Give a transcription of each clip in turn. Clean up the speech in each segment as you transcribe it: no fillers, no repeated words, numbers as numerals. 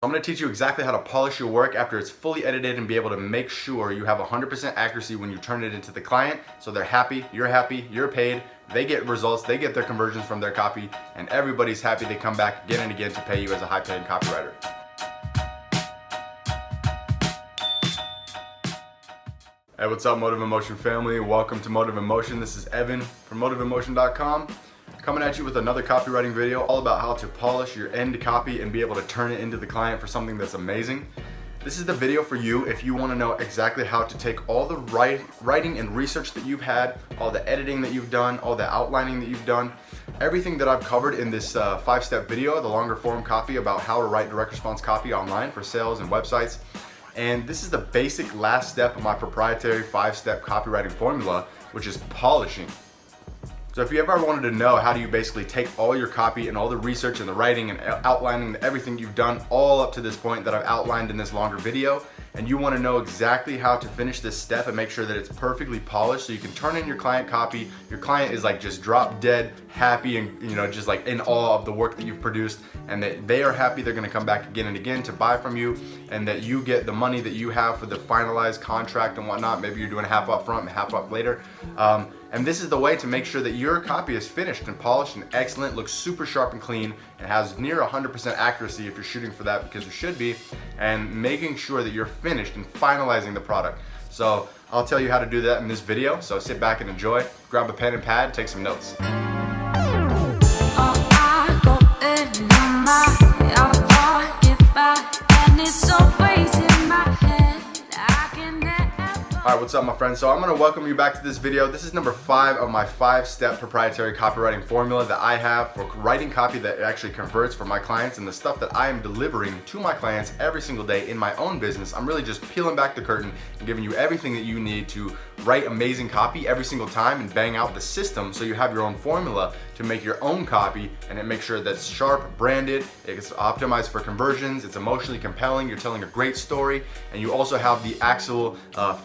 I'm going to teach you exactly how to polish your work after it's fully edited and be able to make sure you have 100% accuracy when you turn it into the client, so they're happy, you're paid, they get results, they get their conversions from their copy, and everybody's happy. They come back again and again to pay you as a high-paying copywriter. Hey, what's up, Motive in Motion family? Welcome to Motive in Motion. This is Evan from motiveinmotion.com. Coming at you with another copywriting video all about how to polish your end copy and be able to turn it into the client for something that's amazing. This is the video for you if you want to know exactly how to take all the writing and research that you've had, all the editing that you've done, all the outlining that you've done, everything that I've covered in this 5-step video, the longer form copy about how to write direct response copy online for sales and websites. And this is the basic last step of my proprietary 5-step copywriting formula, which is polishing. So if you ever wanted to know how do you basically take all your copy and all the research and the writing and outlining everything you've done all up to this point that I've outlined in this longer video, and you want to know exactly how to finish this step and make sure that it's perfectly polished so you can turn in your client copy, your client is like just drop dead happy and just like in awe of the work that you've produced, and that they are happy, they're going to come back again and again to buy from you, and that you get the money that you have for the finalized contract and whatnot. Maybe you're doing half up front and half up later. And this is the way to make sure that your copy is finished and polished and excellent, looks super sharp and clean, and has near 100% accuracy if you're shooting for that, because you should be, and making sure that you're finished and finalizing the product. So I'll tell you how to do that in this video, so sit back and enjoy. Grab a pen and pad, take some notes. Alright, what's up my friends? So I'm going to welcome you back to this video. This is number 5 of my 5-step proprietary copywriting formula that I have for writing copy that actually converts for my clients and the stuff that I am delivering to my clients every single day in my own business. I'm really just peeling back the curtain and giving you everything that you need to write amazing copy every single time and bang out the system so you have your own formula to make your own copy, and it makes sure that's sharp, branded, it's optimized for conversions, it's emotionally compelling, you're telling a great story, and you also have the actual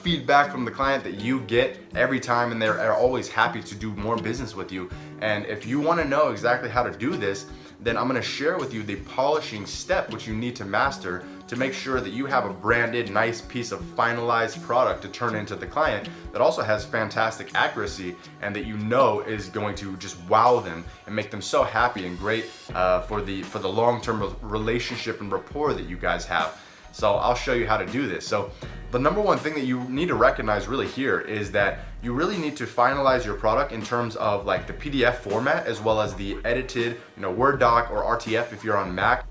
feedback from the client that you get every time, and they're always happy to do more business with you. And if you want to know exactly how to do this, then I'm going to share with you the polishing step which you need to master to make sure that you have a branded, nice piece of finalized product to turn into the client that also has fantastic accuracy and that you know is going to just wow them and make them so happy and great for the long-term relationship and rapport that you guys have. So I'll show you how to do this. So the number one thing that you need to recognize really here is that you really need to finalize your product in terms of like the PDF format as well as the edited, Word doc or RTF if you're on Mac.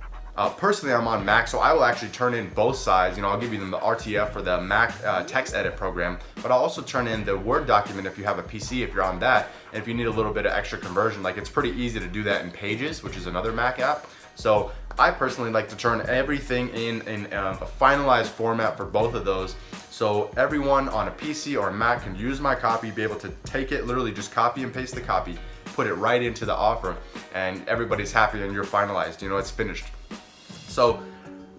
Personally, I'm on Mac, so I will actually turn in both sides. I'll give you the RTF for the Mac text edit program, but I'll also turn in the Word document if you have a PC, if you're on that, and if you need a little bit of extra conversion. Like, it's pretty easy to do that in Pages, which is another Mac app. So I personally like to turn everything in a finalized format for both of those, so everyone on a PC or a Mac can use my copy, be able to take it, literally just copy and paste the copy, put it right into the offer, and everybody's happy and you're finalized, it's finished. So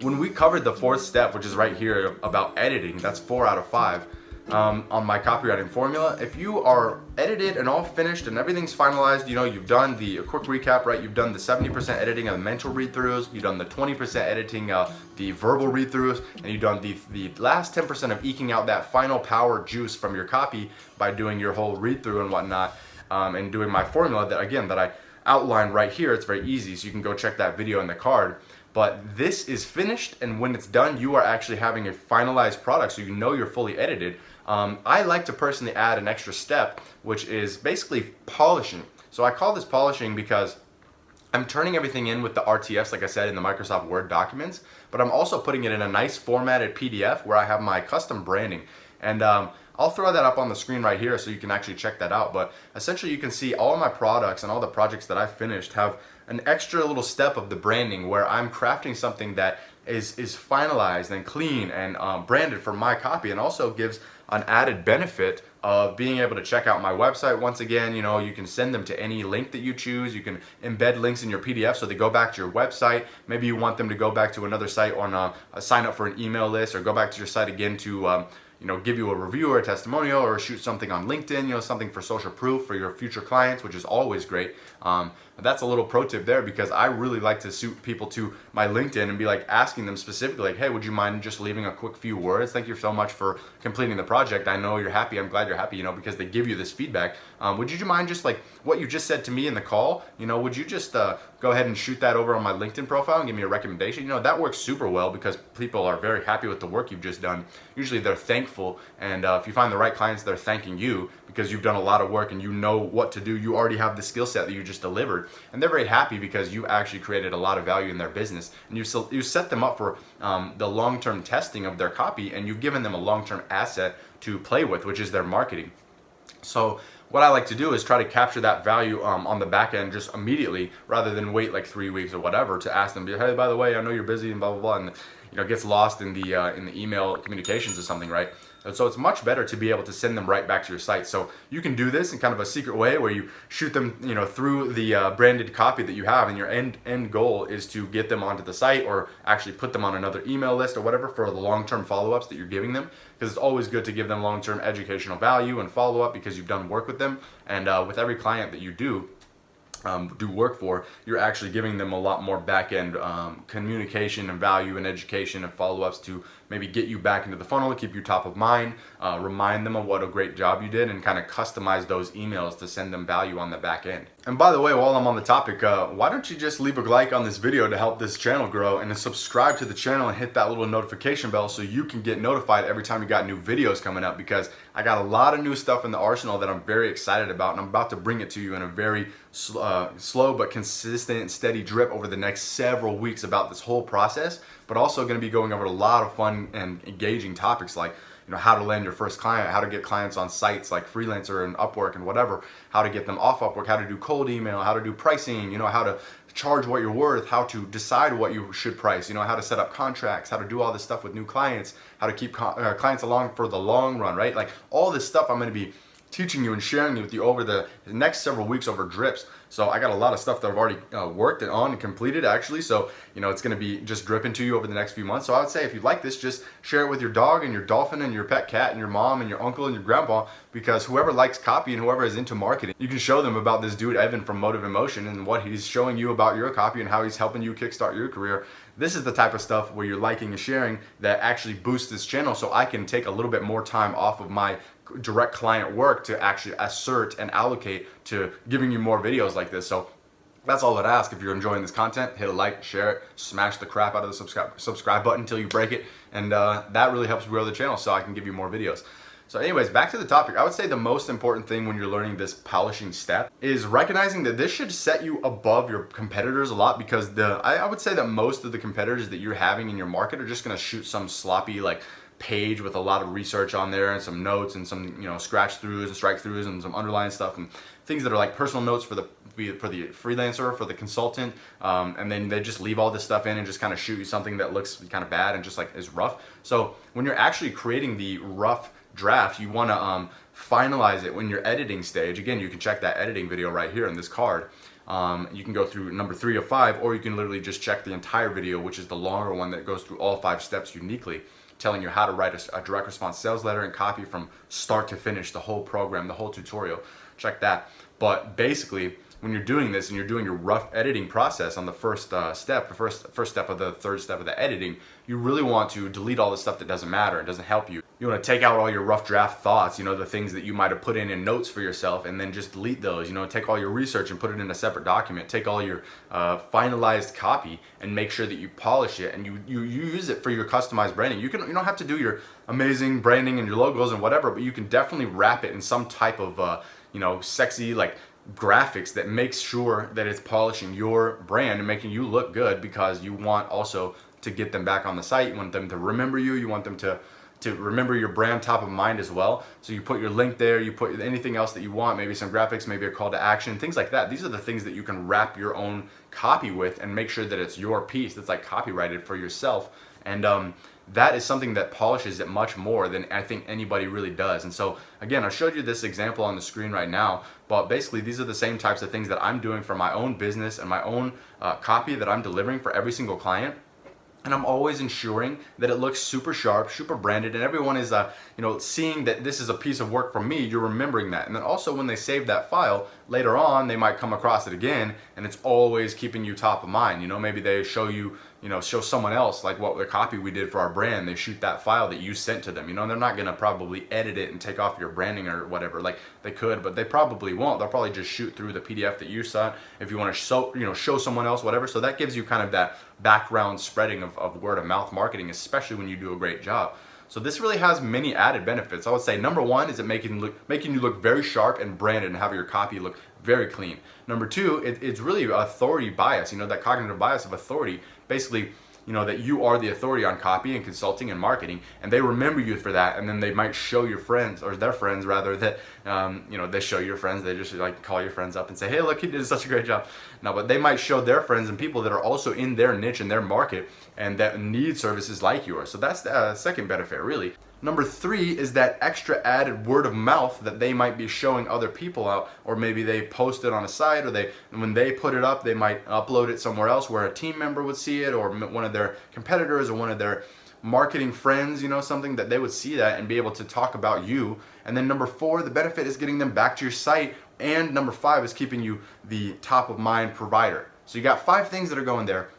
when we covered the 4th step, which is right here about editing, that's 4 out of 5 on my copywriting formula. If you are edited and all finished and everything's finalized, you've done the quick recap, right? You've done the 70% editing of the mental read-throughs, you've done the 20% editing the verbal read-throughs, and you've done the last 10% of eking out that final power juice from your copy by doing your whole read-through and whatnot, and doing my formula that I outlined right here. It's very easy, so you can go check that video in the card. But this is finished, and when it's done, you are actually having a finalized product, so you're fully edited. I like to personally add an extra step, which is basically polishing. So I call this polishing because I'm turning everything in with the RTFs, like I said, in the Microsoft Word documents, but I'm also putting it in a nice formatted PDF where I have my custom branding. And I'll throw that up on the screen right here so you can actually check that out. But essentially you can see all my products and all the projects that I finished have an extra little step of the branding where I'm crafting something that is finalized and clean and branded for my copy, and also gives an added benefit of being able to check out my website. Once again, you can send them to any link that you choose. You can embed links in your PDF so they go back to your website. Maybe you want them to go back to another site on sign up for an email list, or go back to your site again to give you a review or a testimonial, or shoot something on LinkedIn, something for social proof for your future clients, which is always great. That's a little pro tip there, because I really like to suit people to my LinkedIn and be like asking them specifically, like, hey, would you mind just leaving a quick few words? Thank you so much for completing the project. I know you're happy. I'm glad you're happy, because they give you this feedback. Would you mind just like what you just said to me in the call, would you just go ahead and shoot that over on my LinkedIn profile and give me a recommendation? That works super well, because people are very happy with the work you've just done. Usually they're thankful, and if you find the right clients, they're thanking you because you've done a lot of work and you know what to do. You already have the skill set that you just delivered, and they're very happy because you actually created a lot of value in their business, and you set them up for the long-term testing of their copy, and you've given them a long-term asset to play with, which is their marketing. So what I like to do is try to capture that value on the back end just immediately, rather than wait like 3 weeks or whatever to ask them, hey, by the way, I know you're busy and blah blah blah, and it gets lost in the email communications or something, right? And so it's much better to be able to send them right back to your site. So you can do this in kind of a secret way, where you shoot them, through the branded copy that you have, and your end goal is to get them onto the site, or actually put them on another email list or whatever for the long-term follow-ups that you're giving them, because it's always good to give them long-term educational value and follow-up, because you've done work with them. And with every client that you do work for, you're actually giving them a lot more back-end communication and value and education and follow-ups to maybe get you back into the funnel, keep you top of mind, remind them of what a great job you did, and kind of customize those emails to send them value on the back end. And by the way, while I'm on the topic, why don't you just leave a like on this video to help this channel grow, and then subscribe to the channel and hit that little notification bell so you can get notified every time you got new videos coming up, because I got a lot of new stuff in the arsenal that I'm very excited about, and I'm about to bring it to you in a very slow but consistent and steady drip over the next several weeks about this whole process, but also going to be going over a lot of fun and engaging topics like how to land your first client, how to get clients on sites like Freelancer and Upwork and whatever, how to get them off Upwork, how to do cold email, how to do pricing, how to charge what you're worth, how to decide what you should price, how to set up contracts, how to do all this stuff with new clients, how to keep clients along for the long run, right? Like all this stuff I'm going to be teaching you and sharing with you over the next several weeks over drips. So I got a lot of stuff that I've already worked on and completed actually. So, it's going to be just dripping to you over the next few months. So I would say if you like this, just share it with your dog and your dolphin and your pet cat and your mom and your uncle and your grandpa, because whoever likes copy and whoever is into marketing, you can show them about this dude, Evan from Motive Emotion, and what he's showing you about your copy and how he's helping you kickstart your career. This is the type of stuff where you're liking and sharing that actually boosts this channel, so I can take a little bit more time off of my direct client work to actually assert and allocate to giving you more videos like this. So that's all I'd ask. If you're enjoying this content, hit a like, share it, smash the crap out of the subscribe button until you break it, and that really helps grow the channel so I can give you more videos. So anyways, back to the topic. I would say the most important thing when you're learning this polishing step is recognizing that this should set you above your competitors a lot, because I would say that most of the competitors that you're having in your market are just going to shoot some sloppy page with a lot of research on there and some notes and some scratch throughs and strike throughs and some underlying stuff and things that are like personal notes for the freelancer, for the consultant, and then they just leave all this stuff in and just kind of shoot you something that looks kind of bad and just is rough. So when you're actually creating the rough draft, you want to finalize it when you're editing stage. Again, you can check that editing video right here in this card. You can go through number 3 of 5, or you can literally just check the entire video, which is the longer one that goes through all 5 steps uniquely, telling you how to write a direct response sales letter and copy from start to finish, the whole program, the whole tutorial. Check that. But basically, when you're doing this and you're doing your rough editing process on the first step, the first step of the third step of the editing, you really want to delete all the stuff that doesn't matter and doesn't help you. You want to take out all your rough draft thoughts, the things that you might have put in notes for yourself, and then just delete those. Take all your research and put it in a separate document. Take all your finalized copy and make sure that you polish it and you use it for your customized branding. You don't have to do your amazing branding and your logos and whatever, but you can definitely wrap it in some type of sexy graphics that makes sure that it's polishing your brand and making you look good, because you want also to get them back on the site. You want them to remember you. You want them to remember your brand top of mind as well. So you put your link there, you put anything else that you want, maybe some graphics, maybe a call to action, things like that. These are the things that you can wrap your own copy with and make sure that it's your piece that's copyrighted for yourself. And that is something that polishes it much more than I think anybody really does. And so again, I showed you this example on the screen right now, but basically these are the same types of things that I'm doing for my own business and my own copy that I'm delivering for every single client. And I'm always ensuring that it looks super sharp, super branded, and everyone is seeing that this is a piece of work from me. You're remembering that. And then also when they save that file, later on they might come across it again, and it's always keeping you top of mind. You know, maybe they show you, show someone else like what the copy we did for our brand. They shoot that file that you sent to them. And they're not gonna probably edit it and take off your branding or whatever. Like they could, but they probably won't. They'll probably just shoot through the PDF that you sent if you want to show someone else, whatever. So that gives you kind of that background spreading of word of mouth marketing, especially when you do a great job. So this really has many added benefits. I would say number one is it making you look very sharp and branded and have your copy look very clean. Number two, it's really authority bias, that cognitive bias of authority. Basically, that you are the authority on copy and consulting and marketing, and they remember you for that, and then they might show your friends, or their friends rather, that, they show your friends, they just like call your friends up and say, hey, look, he did such a great job. No, but they might show their friends and people that are also in their niche and their market and that need services like yours. So that's the second benefit, really. Number three is that extra added word of mouth that they might be showing other people out, or maybe they post it on a site, or when they put it up, they might upload it somewhere else where a team member would see it, or one of their competitors, or one of their marketing friends, something that they would see that and be able to talk about you. And then number four, the benefit is getting them back to your site. And number five is keeping you the top of mind provider. So you got 5 things that are going there.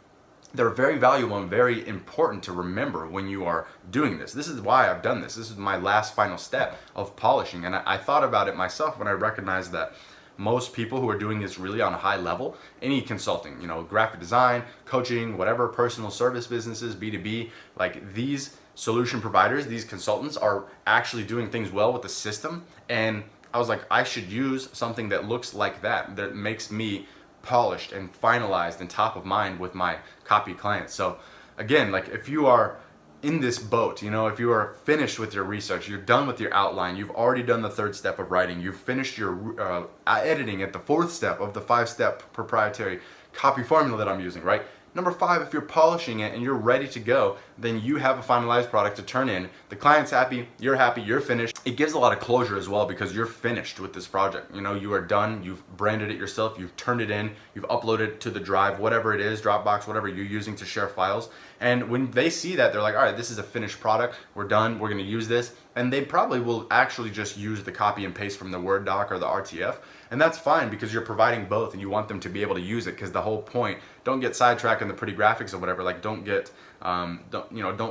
They're very valuable and very important to remember when you are doing this. This is why I've done this. This is my last final step of polishing. And I thought about it myself when I recognized that most people who are doing this really on a high level, any consulting, graphic design, coaching, whatever, personal service businesses, B2B, like these solution providers, these consultants are actually doing things well with the system. And I was like, I should use something that looks like that makes me polished and finalized and top of mind with my copy clients. So again, like if you are in this boat, if you are finished with your research, you're done with your outline, you've already done the 3rd step of writing, you've finished your editing at the 4th step of the 5-step proprietary copy formula that I'm using, right? Number 5, if you're polishing it and you're ready to go, then you have a finalized product to turn in. The client's happy, you're finished. It gives a lot of closure as well because you're finished with this project. You are done, you've branded it yourself, you've turned it in, you've uploaded it to the drive, whatever it is, Dropbox, whatever you're using to share files. And when they see that, they're like, all right, this is a finished product, we're done, we're gonna use this. And they probably will actually just use the copy and paste from the Word doc or the RTF. And that's fine because you're providing both and you want them to be able to use it, because the whole point, don't get sidetracked on the pretty graphics or whatever, like don't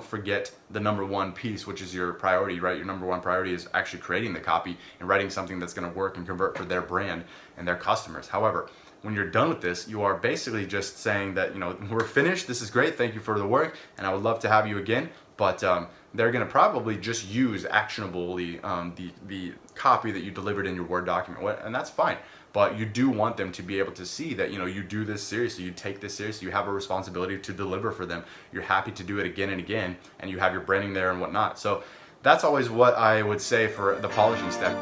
forget the number one piece, which is your priority, right? Your number one priority is actually creating the copy and writing something that's gonna work and convert for their brand and their customers. However, when you're done with this, you are basically just saying that, we're finished, this is great, thank you for the work, and I would love to have you again. But they're going to probably just use actionably the copy that you delivered in your Word document, and that's fine. But you do want them to be able to see that you do this seriously, you take this seriously, you have a responsibility to deliver for them. You're happy to do it again and again, and you have your branding there and whatnot. So that's always what I would say for the polishing step.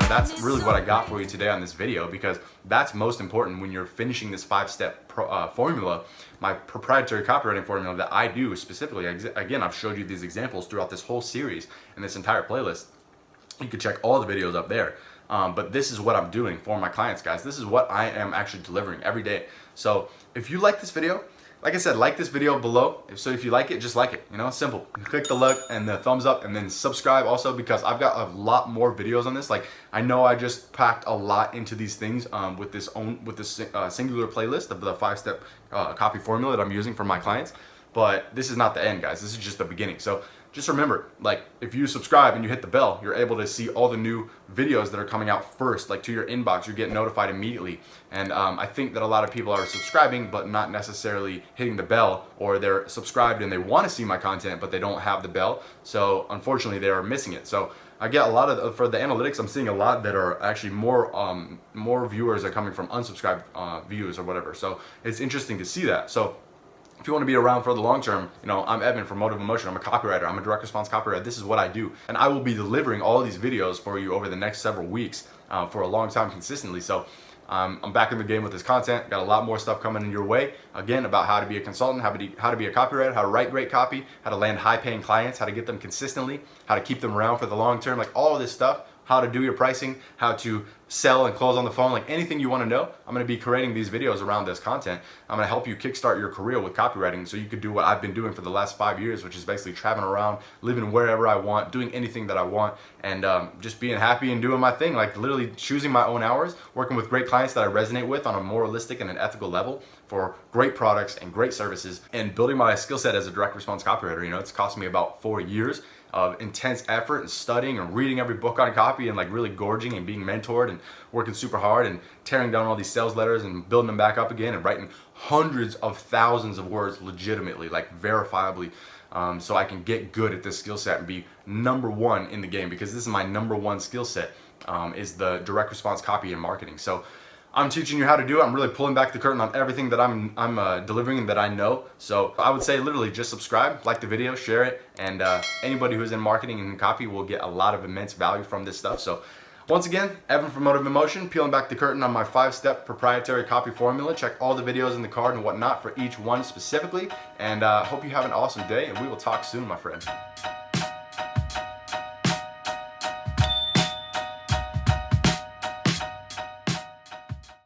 That's really what I got for you today on this video, because that's most important when you're finishing this 5-step formula, my proprietary copywriting formula that I do specifically. Again, I've showed you these examples throughout this whole series and this entire playlist. You can check all the videos up there. But this is what I'm doing for my clients, guys. This is what I am actually delivering every day. So if you like this video, like I said, like this video below. So if you like it, just like it, simple. Click the like and the thumbs up, and then subscribe also, because I've got a lot more videos on this. Like, I know I just packed a lot into these things with this singular playlist of the 5-step copy formula that I'm using for my clients. But this is not the end, guys. This is just the beginning. So just remember, like, if you subscribe and you hit the bell, you're able to see all the new videos that are coming out first, like to your inbox. You get notified immediately. And I think that a lot of people are subscribing but not necessarily hitting the bell, or they're subscribed and they want to see my content but they don't have the bell. So unfortunately, they are missing it. So I get a lot of, for the analytics, I'm seeing a lot that are actually more viewers are coming from unsubscribed views or whatever. So it's interesting to see that. So if you want to be around for the long term, I'm Evan from Motive Emotion. I'm a copywriter. I'm a direct response copywriter. This is what I do. And I will be delivering all of these videos for you over the next several weeks for a long time consistently. So I'm back in the game with this content. Got a lot more stuff coming in your way. Again, about how to be a consultant, how to be a copywriter, how to write great copy, how to land high-paying clients, how to get them consistently, how to keep them around for the long term, like all of this stuff. how to do your pricing, how to sell and close on the phone, like anything you want to know, I'm going to be creating these videos around this content. I'm going to help you kickstart your career with copywriting so you could do what I've been doing for the last 5 years, which is basically traveling around, living wherever I want, doing anything that I want, and just being happy and doing my thing, like literally choosing my own hours, working with great clients that I resonate with on a moralistic and an ethical level for great products and great services, and building my skill set as a direct response copywriter. You know, it's cost me about 4 years of intense effort and studying and reading every book on copy and like really gorging and being mentored and working super hard and tearing down all these sales letters and building them back up again and writing hundreds of thousands of words legitimately, like verifiably, so I can get good at this skill set and be number one in the game, because this is my number one skill set, is the direct response copy and marketing. So I'm teaching you how to do it. I'm really pulling back the curtain on everything that I'm delivering and that I know. So I would say literally just subscribe, like the video, share it, and anybody who's in marketing and copy will get a lot of immense value from this stuff. So once again, Evan from Motive Emotion, peeling back the curtain on my 5-step proprietary copy formula. Check all the videos in the card and whatnot for each one specifically. And hope you have an awesome day, and we will talk soon, my friend.